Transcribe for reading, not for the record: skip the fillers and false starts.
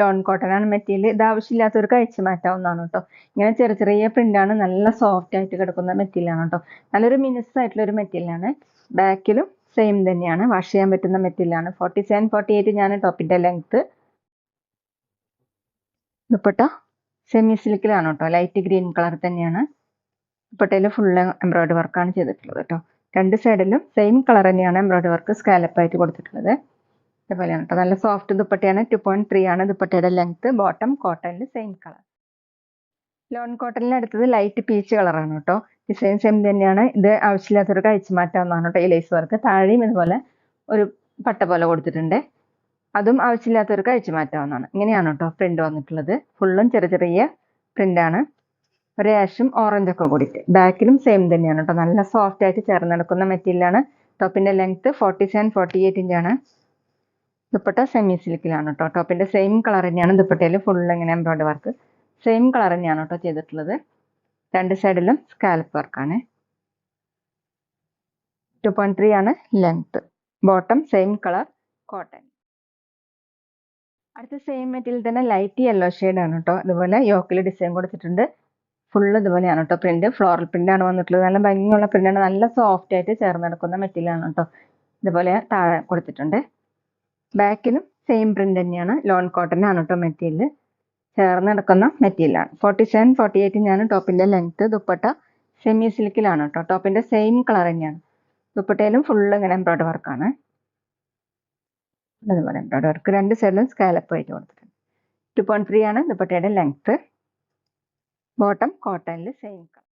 Loan cotton ആണ് material. ഇത് ആവശ്യമില്ലാത്തവർക്ക് അഴിച്ചു മാറ്റാവുന്നതാണ് കേട്ടോ. ഇങ്ങനെ ചെറിയ ചെറിയ പ്രിന്റാണ്, നല്ല സോഫ്റ്റ് ആയിട്ട് കിടക്കുന്ന മെറ്റീരിയലാണ് കേട്ടോ. നല്ലൊരു മിനുസായിട്ടുള്ള ഒരു മെറ്റീരിയലാണ്. ബാക്കിലും സെയിം തന്നെയാണ്, വാഷ് ചെയ്യാൻ പറ്റുന്ന മെറ്റീരിയലാണ്. 47, 48 ഞാൻ ടോപ്പിന്റെ ലെങ്ത്. ദുപ്പട്ട സെമി സിൽക്കിലാണ് കേട്ടോ, ലൈറ്റ് ഗ്രീൻ കളർ തന്നെയാണ്. ദുപ്പട്ടയിൽ ഫുൾ എംബ്രോയിഡറി വർക്കാണ് ചെയ്തിട്ടുള്ളത് കേട്ടോ. രണ്ട് സൈഡിലും സെയിം കളർ തന്നെയാണ് എംബ്രോയിഡറി വർക്ക് സ്കാലപ്പ് ആയിട്ട് കൊടുത്തിട്ടുള്ളത്. ഇതുപോലെയാണ് കേട്ടോ, നല്ല സോഫ്റ്റ് ദുപ്പട്ടയാണ്. 2.3 ആണ് ദുപ്പട്ടയുടെ ലെങ്ത്. ബോട്ടം കോട്ടണിൽ സെയിം കളർ. ലോൺ കോട്ടണിൽ അടുത്തത് ലൈറ്റ് പീച്ച് കളറാണ് കേട്ടോ. ഡിസൈൻ സെയിം തന്നെയാണ്. ഇത് ആവശ്യമില്ലാത്തവർക്ക് അഴിച്ചു മാറ്റാവുന്നതാണ് കേട്ടോ. ഈ ലേസ് വർക്ക് താഴെയും ഇതുപോലെ ഒരു പട്ട പോലെ കൊടുത്തിട്ടുണ്ട്. അതും ആവശ്യമില്ലാത്തവർക്ക് അഴിച്ചു മാറ്റാവുന്നതാണ്. ഇങ്ങനെയാണ് കേട്ടോ പ്രിന്റ് വന്നിട്ടുള്ളത്. ഫുള്ളും ചെറിയ ചെറിയ പ്രിന്റാണ്, ഒരു ആഷും ഓറഞ്ചൊക്കെ കൂടിയിട്ട്. ബാക്കിലും സെയിം തന്നെയാണ് കേട്ടോ, നല്ല സോഫ്റ്റ് ആയിട്ട് ചേർന്ന് നടക്കുന്ന മെറ്റീരിയലാണ്. ടോപ്പിന്റെ ലെങ്ത് 47, 48 ഇഞ്ചാണ്. ദുപ്പട്ട സെമി സിൽക്കിലാണ് കേട്ടോ. ടോപ്പിന്റെ സെയിം കളർ തന്നെയാണ്. ദുപ്പട്ടയിൽ ഫുൾ ഇങ്ങനെ എംബ്രോയിഡറി വർക്ക് സെയിം കളർ തന്നെയാണ് കേട്ടോ ചെയ്തിട്ടുള്ളത്. രണ്ട് സൈഡിലും സ്കാലപ്പ് വർക്കാണ്. 2.3 ആണ് length. Bottom same colour cotton. അടുത്ത സെയിം മെറ്റീരിയൽ തന്നെ ലൈറ്റ് യെല്ലോ ആണ് കേട്ടോ. ഇതുപോലെ യോക്കിൽ ഡിസൈൻ കൊടുത്തിട്ടുണ്ട്. ഫുള്ള് ഇതുപോലെയാണ് കേട്ടോ പ്രിന്റ്. ഫ്ലോറൽ പ്രിന്റ് ആണ് വന്നിട്ടുള്ളത്. നല്ല ഭംഗിയുള്ള പ്രിന്റാണ്, നല്ല സോഫ്റ്റ് ആയിട്ട് ചേർന്ന് നടക്കുന്ന മെറ്റീരിയൽ ആണ് കേട്ടോ. ഇതുപോലെ താഴെ കൊടുത്തിട്ടുണ്ട്. ബാക്കിലും സെയിം പ്രിന്റ് തന്നെയാണ്. ലോൺ കോട്ടൺ ആണ് കേട്ടോ മെറ്റീരിയൽ. ചേർന്ന് നടക്കുന്ന മെറ്റീരിയലാണ്. 47, 48 ഞാൻ ടോപ്പിന്റെ ലെങ്ത്. ദുപ്പട്ട സെമി സിൽക്കിലാണ് കേട്ടോ. ടോപ്പിന്റെ സെയിം കളർ തന്നെയാണ്. ദുപ്പട്ടയിലും ഫുള്ള് ഇങ്ങനെ എംബ്രോയിഡറി വർക്കാണ്. അതുപോലെ എംബ്രോയിഡറി വർക്ക് രണ്ട് സൈഡിലും സ്കാലപ്പ് ആയിട്ട് കൊടുത്തിട്ടുണ്ട്. 2.3 ആണ് ദുപ്പട്ടയുടെ ലെങ്ത്. ബോട്ടം കോട്ടണിൽ സെയിം കളർ.